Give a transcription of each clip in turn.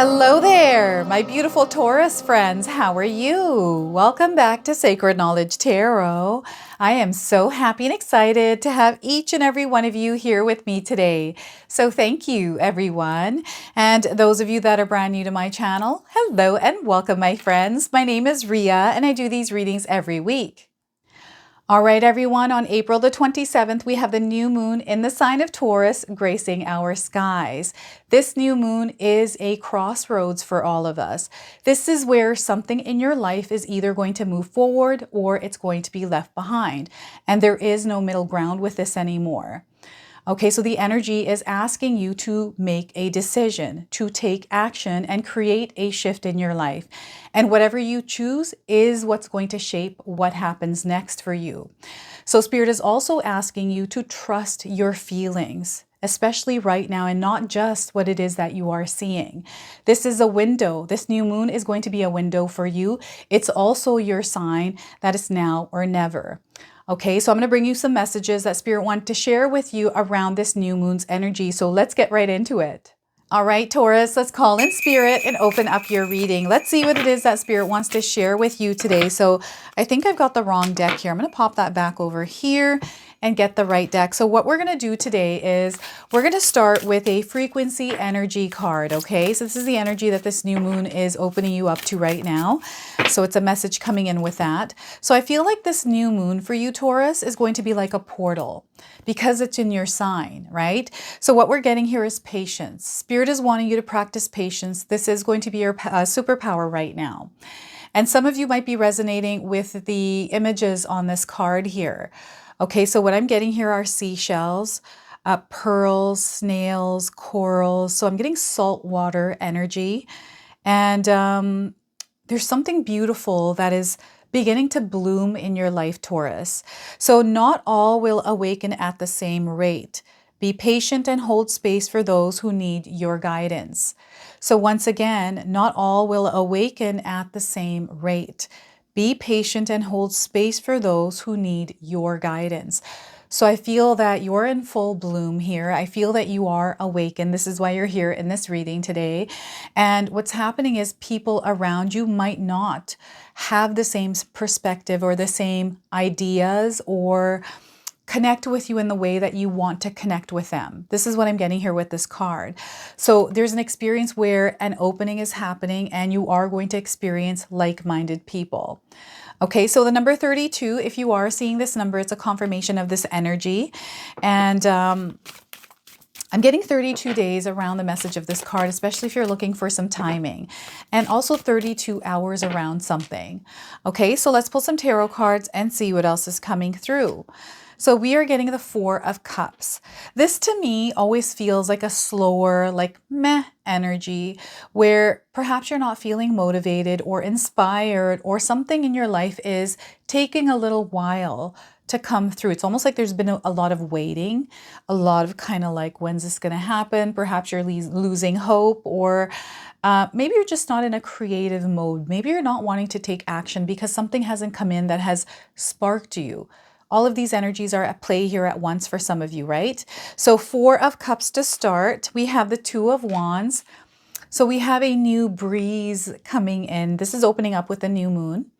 Hello there, my beautiful Taurus friends. How are you? Welcome back to Sacred Knowledge Tarot. I am so happy and excited to have each and every one of you here with me today. So thank you, everyone. And those of you that are brand new to my channel, hello and welcome, my friends. My name is Ria, and I do these readings every week. All right, everyone, on April the 27th, we have the new moon in the sign of Taurus gracing our skies. This new moon is a crossroads for all of us. This is where something in your life is either going to move forward or it's going to be left behind. And there is no middle ground with this anymore. Okay, so the energy is asking you to make a decision, to take action and create a shift in your life. And whatever you choose is what's going to shape what happens next for you. So Spirit is also asking you to trust your feelings, especially right now, and not just what it is that you are seeing. This is a window. This new moon is going to be a window for you. It's also your sign that it's now or never. Okay, so I'm going to bring you some messages that Spirit wanted to share with you around this new moon's energy. So let's get right into it. All right, Taurus, let's call in Spirit and open up your reading. Let's see what it is that Spirit wants to share with you today. So I think I've got the wrong deck here. I'm going to pop that back over here and get the right deck. So what we're going to do today is we're going to start with a frequency energy card, okay? So this is the energy that this new moon is opening you up to right now. So it's a message coming in with that. So I feel like this new moon for you, Taurus, is going to be like a portal because it's in your sign, right? So what we're getting here is patience. Spirit is wanting you to practice patience. This is going to be your superpower right now. And some of you might be resonating with the images on this card here. Okay, so what I'm getting here are seashells, pearls, snails, corals. So I'm getting saltwater energy. And there's something beautiful that is beginning to bloom in your life, Taurus. So not all will awaken at the same rate. Be patient and hold space for those who need your guidance. So once again, not all will awaken at the same rate. Be patient and hold space for those who need your guidance. So I feel that you're in full bloom here. I feel that you are awakened. This is why you're here in this reading today. And what's happening is people around you might not have the same perspective or the same ideas or connect with you in the way that you want to connect with them. This is what I'm getting here with this card. So there's an experience where an opening is happening and you are going to experience like-minded people. Okay, so the number 32, if you are seeing this number, it's a confirmation of this energy. And I'm getting 32 days around the message of this card, especially if you're looking for some timing, and also 32 hours around something. Okay, so let's pull some tarot cards and see what else is coming through. So we are getting the Four of Cups. This to me always feels like a slower, like meh energy where perhaps you're not feeling motivated or inspired or something in your life is taking a little while to come through. It's almost like there's been a lot of waiting, a lot of kind of like, when's this going to happen? Perhaps you're losing hope, or maybe you're just not in a creative mode. Maybe you're not wanting to take action because something hasn't come in that has sparked you. All of these energies are at play here at once for some of you, right? So Four of Cups to start. We have the Two of Wands. So we have a new breeze coming in. This is opening up with the new moon.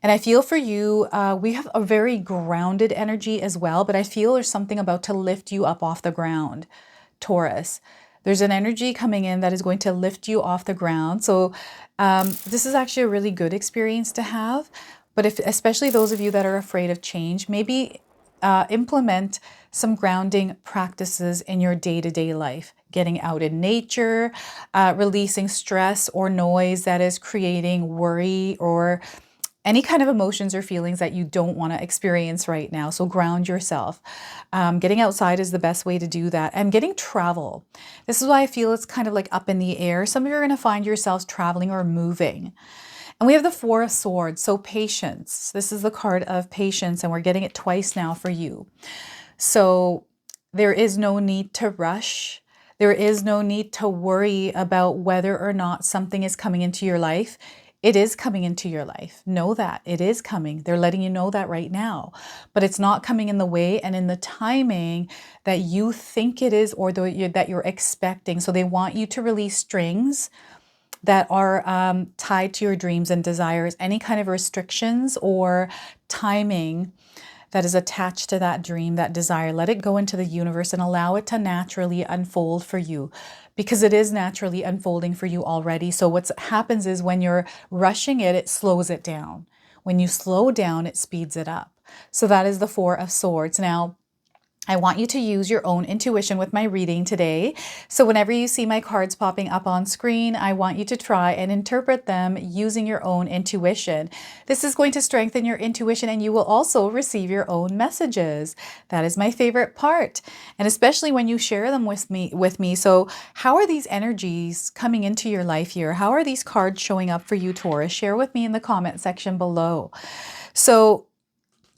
And I feel for you, we have a very grounded energy as well, but I feel there's something about to lift you up off the ground, Taurus. There's an energy coming in that is going to lift you off the ground. So this is actually a really good experience to have. But especially those of you that are afraid of change, maybe implement some grounding practices in your day-to-day life. Getting out in nature, releasing stress or noise that is creating worry or any kind of emotions or feelings that you don't want to experience right now. So ground yourself. Getting outside is the best way to do that. And getting travel. This is why I feel it's kind of like up in the air. Some of you are going to find yourselves traveling or moving. And we have the Four of Swords, so patience. This is the card of patience, and we're getting it twice now for you. So there is no need to rush. There is no need to worry about whether or not something is coming into your life. It is coming into your life. Know that. It is coming. They're letting you know that right now. But it's not coming in the way and in the timing that you think it is or that you're expecting. So they want you to release strings that are tied to your dreams and desires, any kind of restrictions or timing that is attached to that dream, that desire. Let it go into the universe and allow it to naturally unfold for you, because it is naturally unfolding for you already. So what happens is when you're rushing it, it slows it down. When you slow down, it speeds it up. So that is the Four of Swords. Now, I want you to use your own intuition with my reading today. So whenever you see my cards popping up on screen, I want you to try and interpret them using your own intuition. This is going to strengthen your intuition, and you will also receive your own messages. That is my favorite part, and especially when you share them with me. So how are these energies coming into your life here? How are these cards showing up for you, Taurus? Share with me in the comment section below. So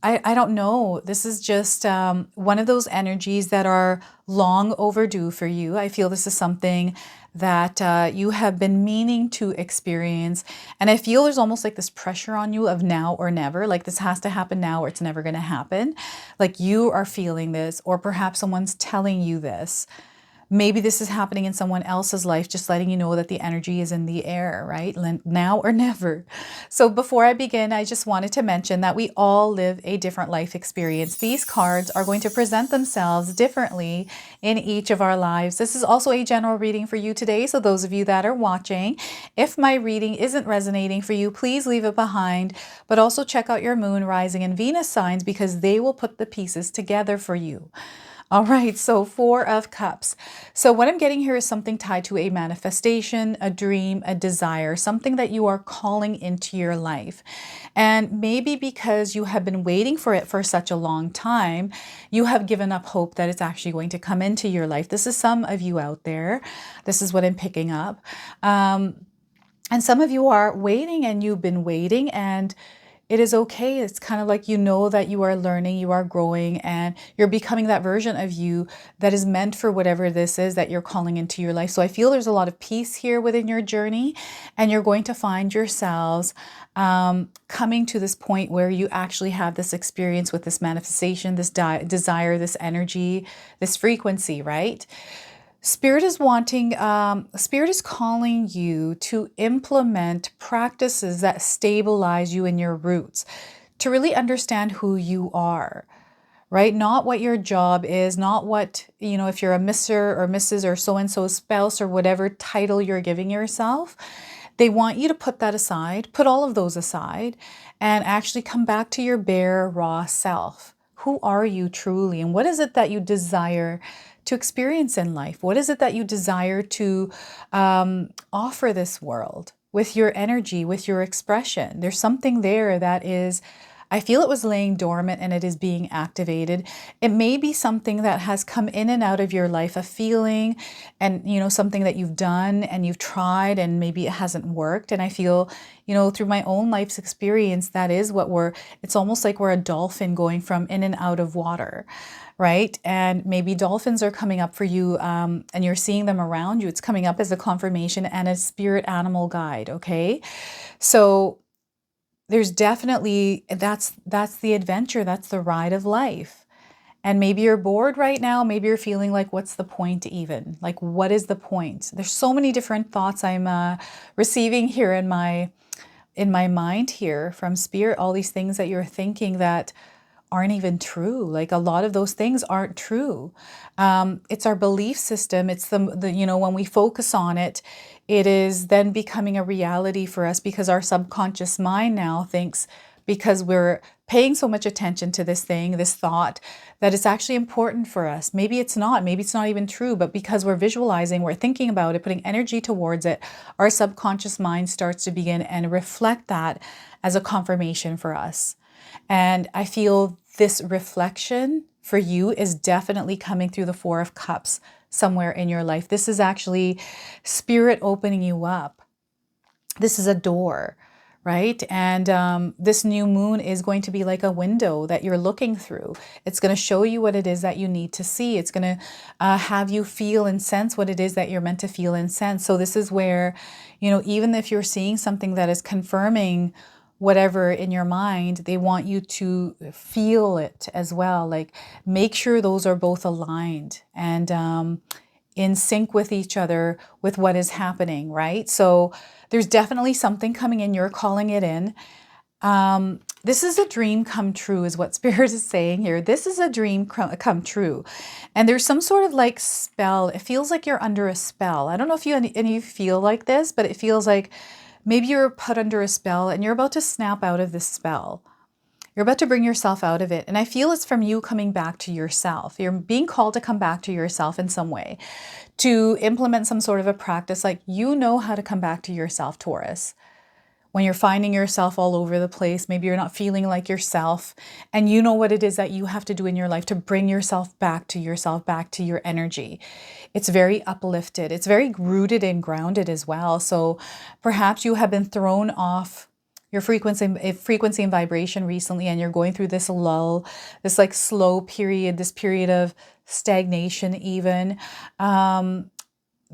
I don't know. This is just one of those energies that are long overdue for you. I feel this is something that you have been meaning to experience. And I feel there's almost like this pressure on you of now or never. Like this has to happen now or it's never going to happen. Like you are feeling this, or perhaps someone's telling you this. Maybe this is happening in someone else's life, just letting you know that the energy is in the air, right? Now or never. So before I begin, I just wanted to mention that we all live a different life experience. These cards are going to present themselves differently in each of our lives. This is also a general reading for you today. So those of you that are watching, if my reading isn't resonating for you, please leave it behind, but also check out your moon, rising, and Venus signs, because they will put the pieces together for you. All right, so Four of Cups. So what I'm getting here is something tied to a manifestation, a dream, a desire, something that you are calling into your life. And maybe because you have been waiting for it for such a long time, you have given up hope that it's actually going to come into your life. This is some of you out there. This is what I'm picking up. And some of you are waiting, and you've been waiting, and it is okay. It's kind of like, you know, that you are learning, you are growing, and you're becoming that version of you that is meant for whatever this is that you're calling into your life. So I feel there's a lot of peace here within your journey, and you're going to find yourselves coming to this point where you actually have this experience with this manifestation, this desire, this energy, this frequency, right? Spirit is Spirit is calling you to implement practices that stabilize you in your roots, to really understand who you are, right? Not what your job is, not what, you know, if you're a Mr. or Mrs. or so-and-so spouse or whatever title you're giving yourself. They want you to put that aside, put all of those aside, and actually come back to your bare, raw self. Who are you truly? And what is it that you desire to experience in life? What is it that you desire to offer this world with your energy, with your expression? There's something there that is, I feel it was laying dormant, and it is being activated. It may be something that has come in and out of your life, a feeling, and, you know, something that you've done and you've tried and maybe it hasn't worked. And I feel, you know, through my own life's experience, that is what it's almost like we're a dolphin going from in and out of water, right? And maybe dolphins are coming up for you, and you're seeing them around you. It's coming up as a confirmation and a spirit animal guide, okay? So there's definitely, that's the adventure, that's the ride of life. And maybe you're bored right now. Maybe you're feeling like, what's the point even? Like, what is the point? There's so many different thoughts I'm receiving here in my mind here from Spirit, all these things that you're thinking that aren't even true. Like, a lot of those things aren't true. It's our belief system. It's the you know, when we focus on it, it is then becoming a reality for us, because our subconscious mind now thinks, because we're paying so much attention to this thing, this thought, that it's actually important for us. Maybe it's not even true, but because we're visualizing, we're thinking about it, putting energy towards it, our subconscious mind starts to begin and reflect that as a confirmation for us. And I feel this reflection for you is definitely coming through the Four of Cups somewhere in your life. This is actually Spirit opening you up. This is a door, right? And this new moon is going to be like a window that you're looking through. It's going to show you what it is that you need to see. It's going to have you feel and sense what it is that you're meant to feel and sense. So this is where, you know, even if you're seeing something that is confirming whatever in your mind, they want you to feel it as well. Like, make sure those are both aligned. And in sync with each other with what is happening, right? So there's definitely something coming in. You're calling it in. This is a dream come true is what Spirit is saying here. This is a dream come true. And there's some sort of like spell. It feels like you're under a spell. I don't know if any of you feel like this, but it feels like maybe you're put under a spell and you're about to snap out of this spell. You're about to bring yourself out of it. And I feel it's from you coming back to yourself. You're being called to come back to yourself in some way, to implement some sort of a practice. Like, you know how to come back to yourself, Taurus. When you're finding yourself all over the place, maybe you're not feeling like yourself, and you know what it is that you have to do in your life to bring yourself, back to your energy. It's very uplifted. It's very rooted and grounded as well. So perhaps you have been thrown off your frequency and vibration recently, and you're going through this lull, this like slow period, this period of stagnation even.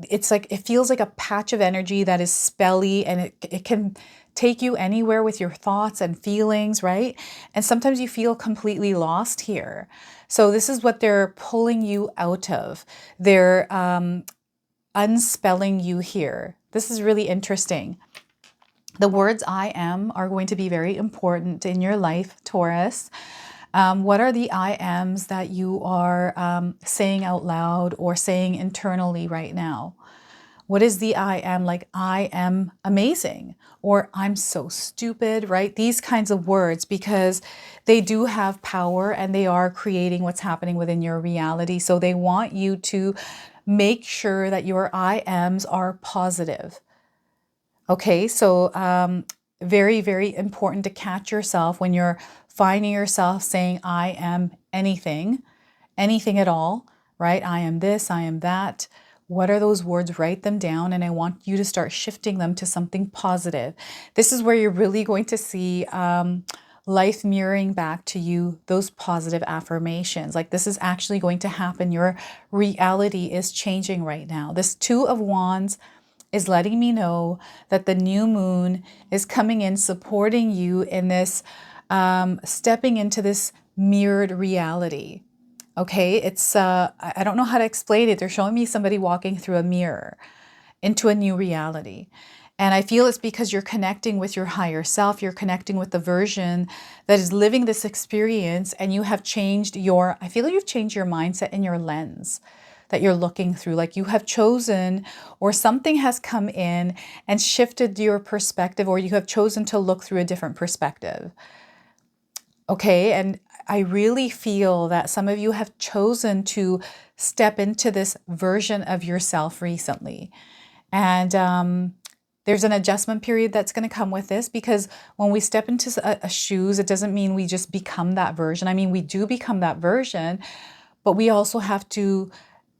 It's like, it feels like a patch of energy that is spelly, and it can take you anywhere with your thoughts and feelings, right? And sometimes you feel completely lost here. So this is what they're pulling you out of. They're unspelling you here. This is really interesting. The words I am are going to be very important in your life, Taurus. What are the I ams that you are saying out loud or saying internally right now? What is the I am? Like, I am amazing, or I'm so stupid, right? These kinds of words, because they do have power and they are creating what's happening within your reality. So they want you to make sure that your I ams are positive. Okay, so very, very important to catch yourself when you're finding yourself saying, I am anything at all, right? I am this, I am that. What are those words? Write them down, and I want you to start shifting them to something positive. This is where you're really going to see life mirroring back to you those positive affirmations. Like, this is actually going to happen. Your reality is changing right now. This Two of Wands is letting me know that the new moon is coming in, supporting you in this, stepping into this mirrored reality. Okay, it's, I don't know how to explain it. They're showing me somebody walking through a mirror into a new reality. And I feel it's because you're connecting with your higher self. You're connecting with the version that is living this experience, and you have changed I feel like you've changed your mindset and your lens that you're looking through. Like, you have chosen, or something has come in and shifted your perspective, or you have chosen to look through a different perspective. Okay, and I really feel that some of you have chosen to step into this version of yourself recently. And there's an adjustment period that's going to come with this, because when we step into a shoes, it doesn't mean we just become that version. I mean, we do become that version, but we also have to,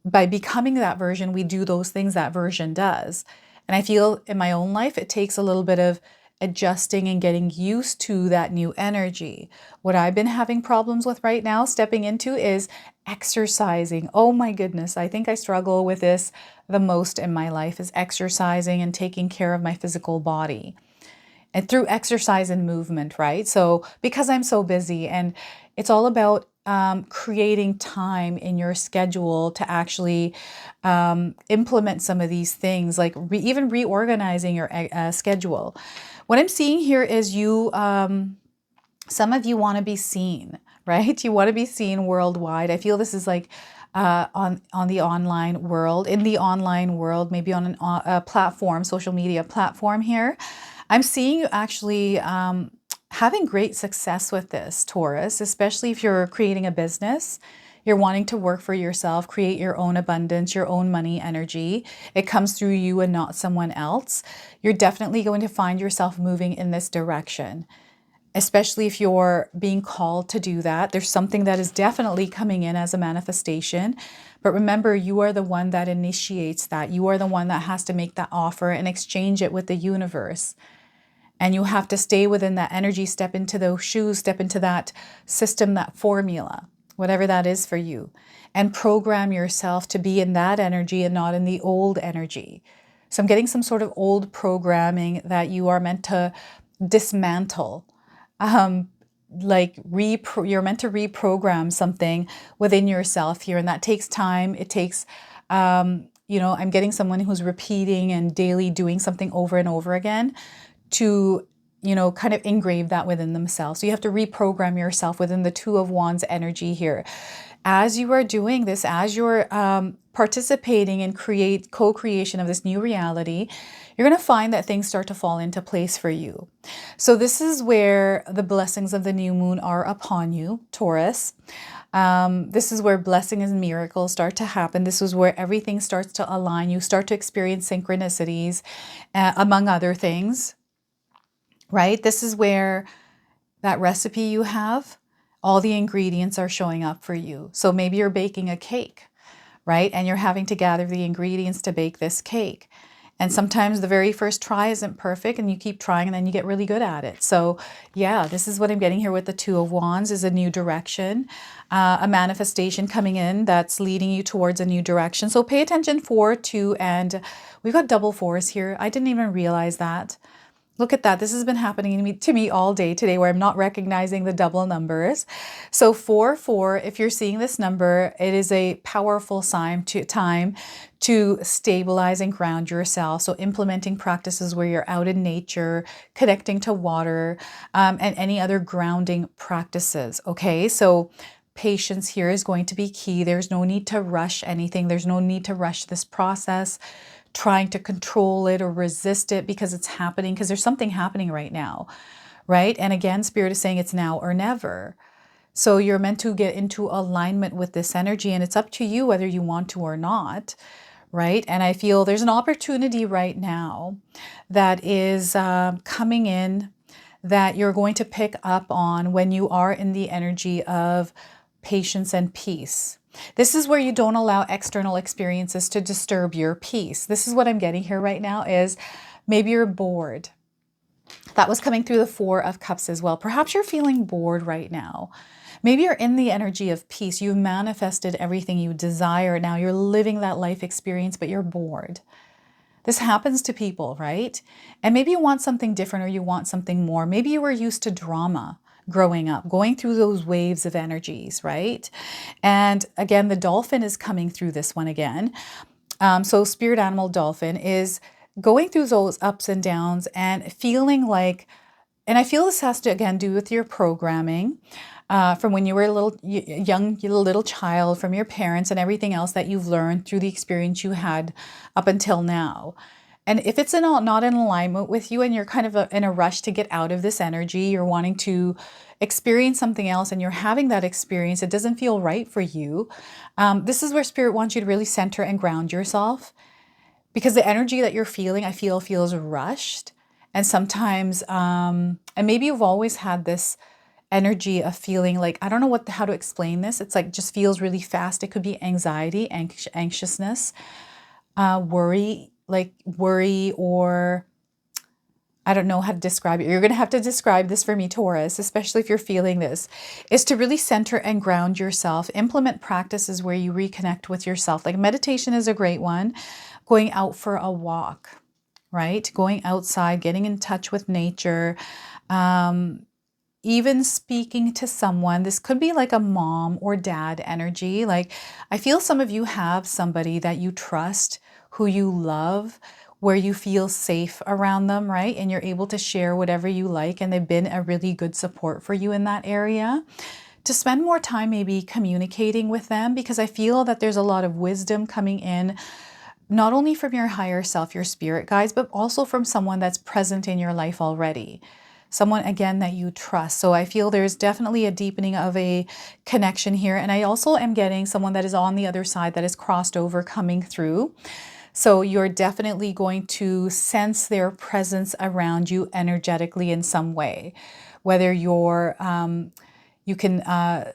by becoming that version, we do those things that version does. And I feel in my own life, it takes a little bit of adjusting and getting used to that new energy. What I've been having problems with right now, stepping into, is exercising. Oh my goodness, I think I struggle with this the most in my life, is exercising and taking care of my physical body. And through exercise and movement, right? So because I'm so busy, and it's all about creating time in your schedule to actually implement some of these things, like even reorganizing your schedule. What I'm seeing here is you, some of you want to be seen, right? You want to be seen worldwide. I feel this is like on the online world, in the online world, maybe on a platform, social media platform here. I'm seeing you actually having great success with this, Taurus, especially if you're creating a business. You're wanting to work for yourself, create your own abundance, your own money energy. It comes through you and not someone else. You're definitely going to find yourself moving in this direction, especially if you're being called to do that. There's something that is definitely coming in as a manifestation. But remember, you are the one that initiates that. You are the one that has to make that offer and exchange it with the universe. And you have to stay within that energy, step into those shoes, step into that system, that formula, whatever that is for you, and program yourself to be in that energy and not in the old energy. So I'm getting some sort of old programming that you are meant to dismantle. Like you're meant to reprogram something within yourself here, and that takes time. It takes I'm getting someone who's repeating and daily doing something over and over again to, kind of engrave that within themselves. So you have to reprogram yourself within the Two of Wands energy here. As you are doing this, as you're participating in co-creation of this new reality, you're going to find that things start to fall into place for you. So this is where the blessings of the new moon are upon you, Taurus. This is where blessings and miracles start to happen. This is where everything starts to align. You start to experience synchronicities, among other things, right? This is where that recipe you have, all the ingredients are showing up for you. So maybe you're baking a cake, right? And you're having to gather the ingredients to bake this cake. And sometimes the very first try isn't perfect and you keep trying and then you get really good at it. So yeah, this is what I'm getting here with the Two of Wands, is a new direction, a manifestation coming in that's leading you towards a new direction. So pay attention, 4, 2, and we've got double 4s here. I didn't even realize that. Look at that. This has been happening to me all day today, where I'm not recognizing the double numbers. So 4, 4, if you're seeing this number, it is a powerful time to stabilize and ground yourself. So implementing practices where you're out in nature, connecting to water, and any other grounding practices. Okay, so patience here is going to be key. There's no need to rush anything. There's no need to rush this process, trying to control it or resist it because it's happening, because there's something happening right now, right? And again, Spirit is saying it's now or never. So you're meant to get into alignment with this energy, and it's up to you whether you want to or not, right? And I feel there's an opportunity right now that is coming in that you're going to pick up on when you are in the energy of patience and peace. This is where you don't allow external experiences to disturb your peace. This is what I'm getting here right now, is maybe you're bored. That was coming through the 4 of Cups as well. Perhaps you're feeling bored right now. Maybe you're in the energy of peace. You've manifested everything you desire. Now you're living that life experience, but you're bored. This happens to people, right? And maybe you want something different, or you want something more. Maybe you were used to drama growing up, going through those waves of energies, right? And again, the dolphin is coming through this one again. So spirit animal dolphin is going through those ups and downs and feeling like, and I feel this has to, again, do with your programming from when you were a little child, from your parents and everything else that you've learned through the experience you had up until now. And if it's not in alignment with you and you're kind of in a rush to get out of this energy, you're wanting to experience something else and you're having that experience, it doesn't feel right for you. This is where Spirit wants you to really center and ground yourself, because the energy that you're feeling, I feel, feels rushed. And sometimes, and maybe you've always had this energy of feeling like, I don't know how to explain this. It's like just feels really fast. It could be anxiety, anxiousness, worry, or I don't know how to describe it. You're going to have to describe this for me, Taurus, especially if you're feeling this, is to really center and ground yourself. Implement practices where you reconnect with yourself. Like meditation is a great one. Going out for a walk, right? Going outside, getting in touch with nature, even speaking to someone. This could be like a mom or dad energy. Like I feel some of you have somebody that you trust, who you love, where you feel safe around them, right? And you're able to share whatever you like, and they've been a really good support for you in that area. To spend more time maybe communicating with them, because I feel that there's a lot of wisdom coming in, not only from your higher self, your spirit guides, but also from someone that's present in your life already. Someone, again, that you trust. So I feel there's definitely a deepening of a connection here. And I also am getting someone that is on the other side that is crossed over coming through. So you're definitely going to sense their presence around you energetically in some way, whether you can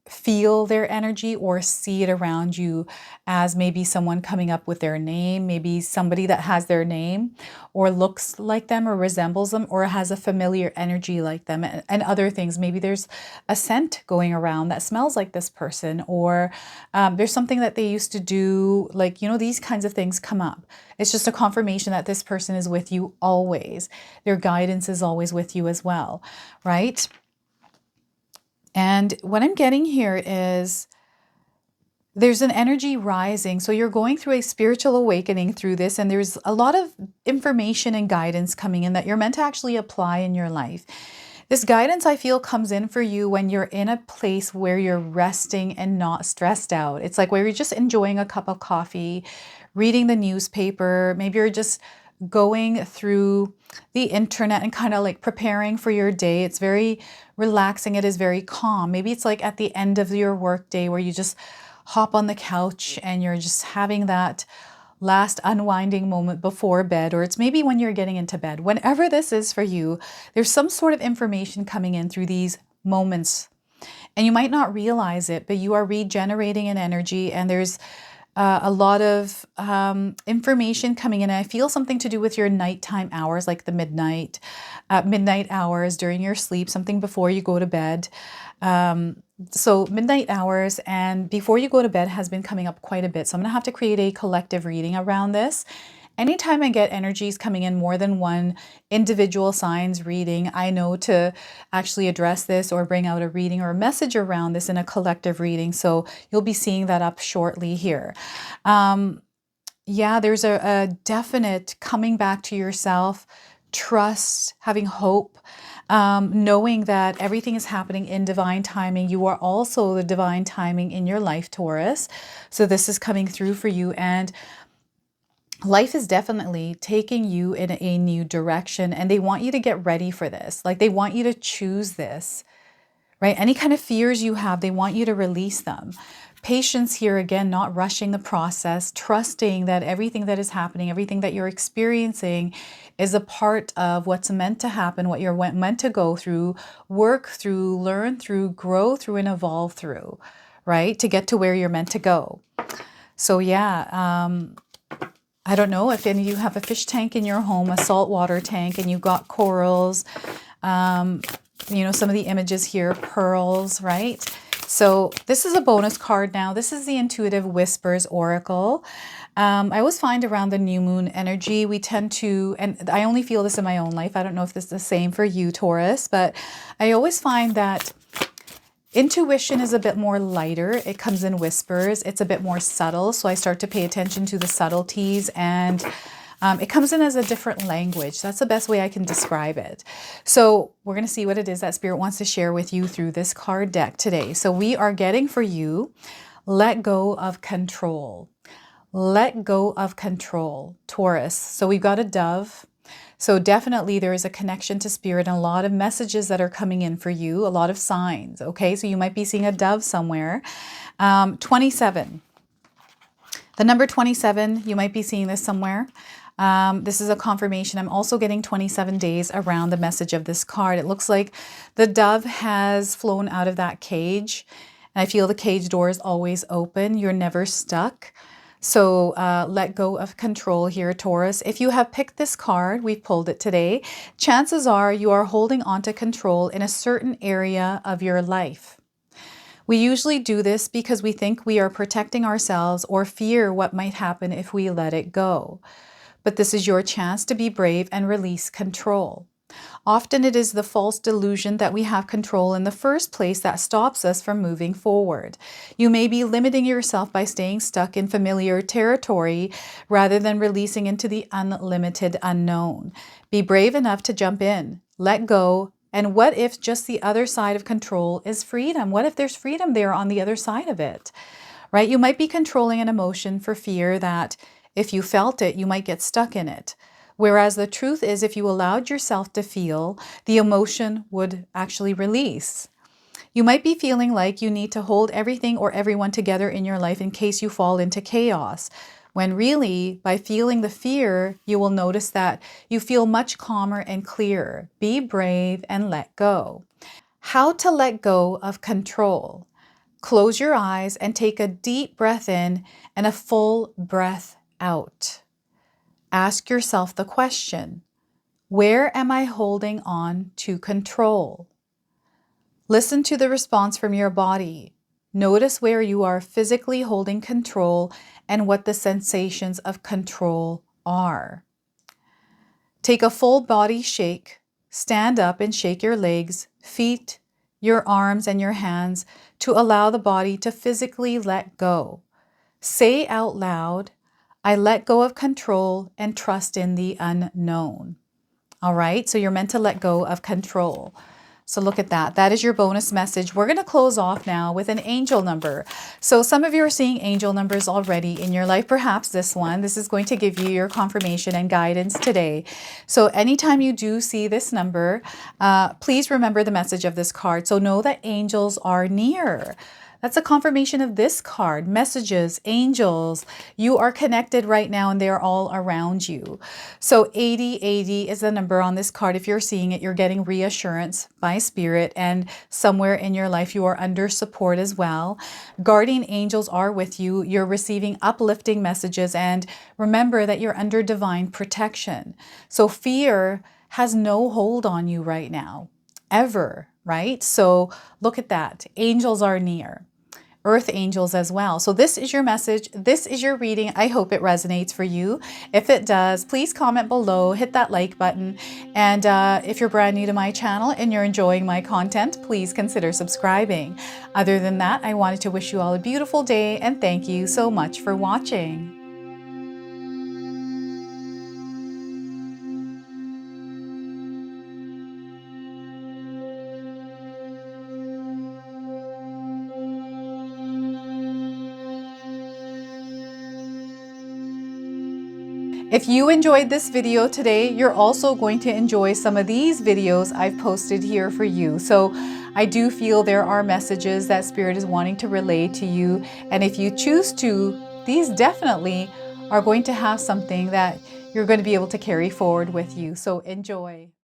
feel their energy or see it around you as maybe someone coming up with their name, maybe somebody that has their name or looks like them or resembles them or has a familiar energy like them, and other things. Maybe there's a scent going around that smells like this person, or there's something that they used to do, like, these kinds of things come up. It's just a confirmation that this person is with you always. Their guidance is always with you as well, right? And what I'm getting here is There's an energy rising. So you're going through a spiritual awakening through this, and there's a lot of information and guidance coming in that you're meant to actually apply in your life. This guidance, I feel, comes in for you when you're in a place where you're resting and not stressed out. It's like where you're just enjoying a cup of coffee, reading the newspaper. Maybe you're just going through the internet and kind of like preparing for your day. It's very relaxing. It is very calm. Maybe it's like at the end of your work day where you just hop on the couch and you're just having that last unwinding moment before bed, or it's maybe when you're getting into bed. Whenever this is for you, there's some sort of information coming in through these moments. And you might not realize it, but you are regenerating an energy, and there's a lot of information coming in. And I feel something to do with your nighttime hours, like the midnight hours during your sleep, something before you go to bed. So midnight hours and before you go to bed has been coming up quite a bit. So I'm going to have to create a collective reading around this. Anytime I get energies coming in more than one individual signs reading, I know to actually address this or bring out a reading or a message around this in a collective reading. So you'll be seeing that up shortly here. Yeah, there's a definite coming back to yourself, trust, having hope, knowing that everything is happening in divine timing. You are also the divine timing in your life, Taurus. So this is coming through for you, and life is definitely taking you in a new direction, and they want you to get ready for this. Like they want you to choose this, right? Any kind of fears you have, they want you to release them. Patience here again, not rushing the process, trusting that everything that is happening, everything that you're experiencing is a part of what's meant to happen, what you're meant to go through, work through, learn through, grow through, and evolve through, right? To get to where you're meant to go. So yeah, I don't know if any of you have a fish tank in your home, a saltwater tank, and you've got corals, you know, some of the images here, pearls, right? So this is a bonus card now. This is the Intuitive Whispers Oracle. I always find around the new moon energy, we tend to, and I only feel this in my own life. I don't know if this is the same for you, Taurus, but I always find that intuition is a bit more lighter. It comes in whispers. It's a bit more subtle. So I start to pay attention to the subtleties, and it comes in as a different language. That's the best way I can describe it. So we're going to see what it is that Spirit wants to share with you through this card deck today. So we are getting for you, let go of control. Let go of control, Taurus. So we've got a dove. So definitely there is a connection to Spirit and a lot of messages that are coming in for you, a lot of signs, okay? So you might be seeing a dove somewhere. 27. The number 27, you might be seeing this somewhere. This is a confirmation. I'm also getting 27 days around the message of this card. It looks like the dove has flown out of that cage. And I feel the cage door is always open. You're never stuck. So let go of control here, Taurus. If you have picked this card, we've pulled it today, chances are you are holding on to control in a certain area of your life. We usually do this because we think we are protecting ourselves or fear what might happen if we let it go. But this is your chance to be brave and release control. Often it is the false delusion that we have control in the first place that stops us from moving forward. You may be limiting yourself by staying stuck in familiar territory rather than releasing into the unlimited unknown. Be brave enough to jump in, let go, and what if just the other side of control is freedom? What if there's freedom there on the other side of it, right? You might be controlling an emotion for fear that if you felt it, you might get stuck in it. Whereas the truth is, if you allowed yourself to feel, the emotion would actually release. You might be feeling like you need to hold everything or everyone together in your life in case you fall into chaos, when really, by feeling the fear, you will notice that you feel much calmer and clearer. Be brave and let go. How to let go of control. Close your eyes and take a deep breath in and a full breath out. Ask yourself the question, where am I holding on to control? Listen to the response from your body. Notice where you are physically holding control and what the sensations of control are. Take a full body shake. Stand up and shake your legs, feet, your arms, and your hands to allow the body to physically let go. Say out loud, I let go of control and trust in the unknown. All right, so you're meant to let go of control. So look at that. That is your bonus message. We're going to close off now with an angel number. So some of you are seeing angel numbers already in your life, perhaps this one. This is going to give you your confirmation and guidance today. So anytime you do see this number, please remember the message of this card. So know that angels are near. That's a confirmation of this card. Messages, angels, you are connected right now and they're all around you. So 8080 is the number on this card. If you're seeing it, you're getting reassurance by spirit, and somewhere in your life you are under support as well. Guardian angels are with you. You're receiving uplifting messages, and remember that you're under divine protection. So fear has no hold on you right now, ever, right? So look at that. Angels are near. Earth angels as well. So this is your message. This is your reading. I hope it resonates for you. If it does, please comment below, hit that like button. And if you're brand new to my channel and you're enjoying my content, please consider subscribing. Other than that, I wanted to wish you all a beautiful day and thank you so much for watching. If you enjoyed this video today, you're also going to enjoy some of these videos I've posted here for you. So I do feel there are messages that Spirit is wanting to relay to you. And if you choose to, these definitely are going to have something that you're going to be able to carry forward with you. So enjoy.